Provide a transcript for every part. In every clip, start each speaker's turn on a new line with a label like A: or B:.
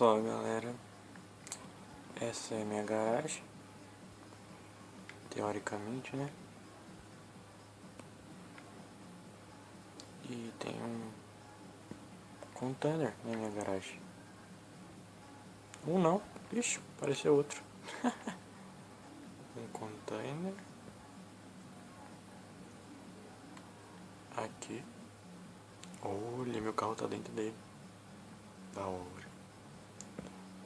A: Só galera, essa é a minha garagem, teoricamente, né? E tem um container na minha garagem. Um não, ixi, pareceu outro. Um container aqui. Olha, meu carro tá dentro dele. Da hora.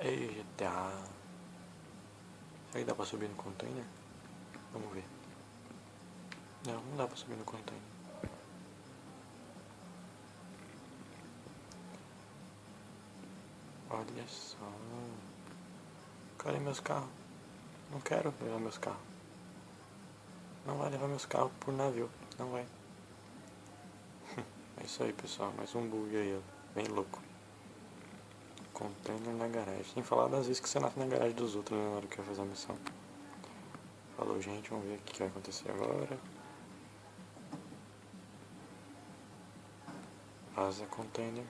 A: Ei, GTA. Será que dá pra subir no container? Vamos ver. Não, não dá pra subir no container. Olha só. Cadê meus carros? Não quero levar meus carros. Não vai levar meus carros por navio. Não vai. É isso aí, pessoal. Mais um bug aí, ó. Bem louco. Container na garagem. Sem falar das vezes que você nasce na garagem dos outros, né, na hora que eu fazer a missão. Falou, gente. Vamos ver o que vai acontecer agora. Vaza container.